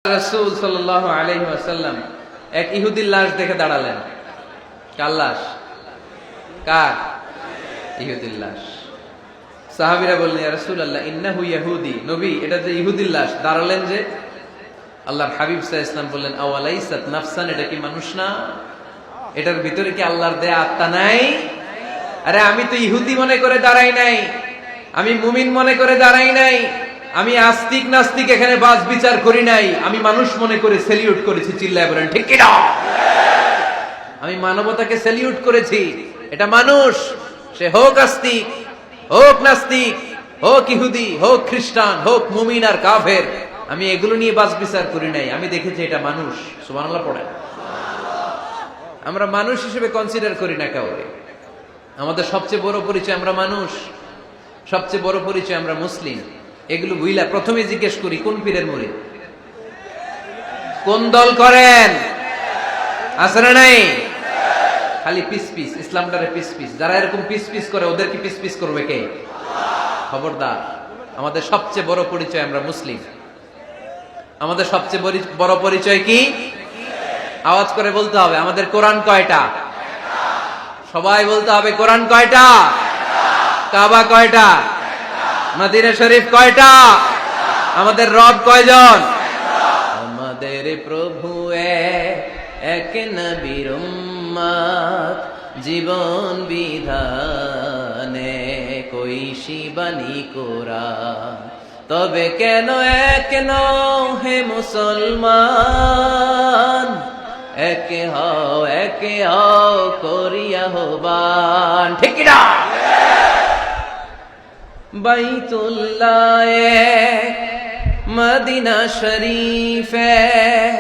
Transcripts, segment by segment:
রাসূল সাল্লাল্লাহু আলাইহি ওয়াসাল্লাম এক ইহুদির লাশ দেখে দাঁড়ালেন। কার লাশ? কার? ইহুদির লাশ। সাহাবীরা বললেন, ইয়া রাসূলুল্লাহ ইন্নাহু ইহুদি। নবী, এটা যে ইহুদির লাশ। দাঁড়ালেন যে? আল্লাহর হাবিব সাল্লাল্লাহু আলাইহি ওয়াসাল্লাম বললেন, আওয়ালাইসাত নাফসান, এটা কি মানুষ না? এটার ভিতরে কি আল্লাহর দেয়া আত্মা নাই? আরে আমি তো ইহুদি মনে করে দাঁড়াই নাই, আমি মুমিন মনে করে দাঁড়াই নাই, আমি আস্তিক নাস্তিক এখানে বাস বিচার করি নাই, আমি মানুষ মনে করে সেলিউট করেছি। চিল্লায় বলেন ঠিক কি না? আমি মানবতাকে সেলিউট করেছি। এটা মানুষ, সে হোক আস্তিক, হোক নাস্তিক, হোক ইহুদি, হোক খ্রিস্টান, হোক মুমিন আর কাফের, আমি এগুলো নিয়ে বাস বিচার করি নাই। আমি দেখেছি এটা মানুষ। সুবহানাল্লাহ পড়েন। আমরা মানুষ হিসেবে কনসিডার করি না কাউকে। আমাদের সবচেয়ে বড় পরিচয় আমরা মানুষ, সবচেয়ে বড় পরিচয় আমরা মুসলিম। এগুলো বুইলা প্রথমে জিজ্ঞেস করি, কোন পীরের মুরিদ, কোন দল করেন? আছে না নাই? খালি পিস পিস, ইসলামটারে পিস পিস। যারা এরকম পিস পিস করে ওদেরকে পিস পিস করবে কে? খবরদার। আমাদের সবচেয়ে বড় পরিচয় আমরা মুসলিম। আমাদের সবচেয়ে বড় পরিচয় কি? আওয়াজ করে বলতে হবে, আমাদের কোরআন কয়টা? সবাই বলতে হবে, কোরআন কয়টা? কাবা কয়টা? মদিনা শরীফ কয়টা? আমাদের রব কয়জন? আমাদের প্রভু এক নবীর উম্মত, জীবন বিধানে কইশি বাণী কোরআন। তবে কেন এক নও হে মুসলমান? একে হও করিয়া হবান। ঠিক না? বাইতুল্লাহ এক, মদিনা শরীফ এক,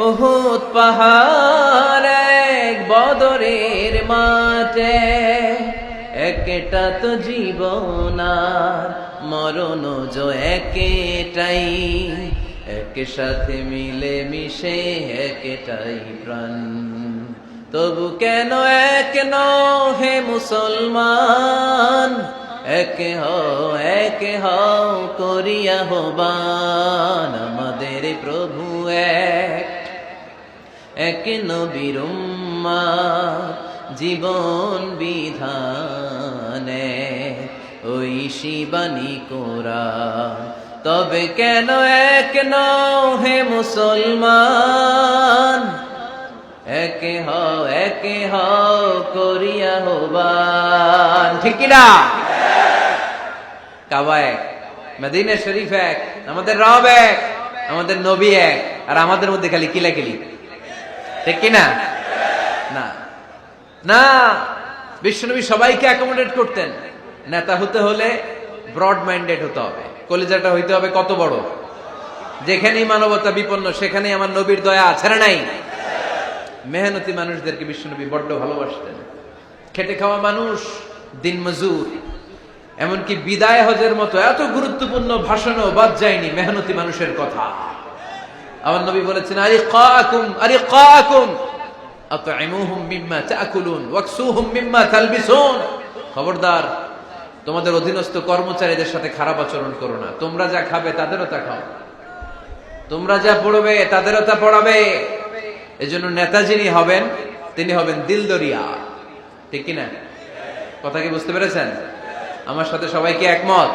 উহুদ পাহাড় এক, বদরের মাঠে একটা তো জীবন আর মরণ যে একটাই, একসাথে মিলে মিশে একটাই প্রাণ। তবু কেন এক নও হে মুসলমান? একে হও করিয়া হবান। আমাদের প্রভু এক নবীর উম্মত, জীবন বিধানে ওই শিবানী কোরআন। তবে কেন এক নও হে মুসলমান? একে হও করিয়া হবান। ঠিক কিনা? কাবা এক, মদিনা শরীফ এক, আমাদের রব এক, আমাদের নবী এক, আর আমাদের মধ্যে খালি কিলাকিলি। ঠিক কিনা? না না, বিশ্বনবী সবাইকে অ্যাকোমোডেট করতেন। নেতা হতে হলে ব্রড মাইন্ডেড হতে হবে, কলিজাটা হইতে হবে কত বড়। যেখানেই মানবতা বিপন্ন সেখানেই আমার নবীর দয়া আছে না নাই? মেহনতি মানুষদেরকে বিশ্বনবী বড্ড ভালোবাসতেন। খেটে খাওয়া মানুষ, দিন মজুর, এমনকি বিদায় হজের মতো এত গুরুত্বপূর্ণ ভাষণও বাদ যায়নি মেহনতি মানুষের কথা। আমার নবী বলেছেন, আরিকাকুম আতঈমুহুম মিম্মা তাকুলুন ওয়াকসুহুম মিম্মা তালবিসুন। খবরদার, তোমাদের অধীনস্থ কর্মচারীদের সাথে খারাপ আচরণ করো না। তোমরা যা খাবে তাদেরও তা খাও, তোমরা যা পড়বে তাদেরও তা পড়াবে। এজন্য নেতা যিনি হবেন তিনি হবেন দিলদরিয়া। ঠিক কিনা? কথা কি বুঝতে পেরেছেন? আমার সাথে সবাই কি একমত?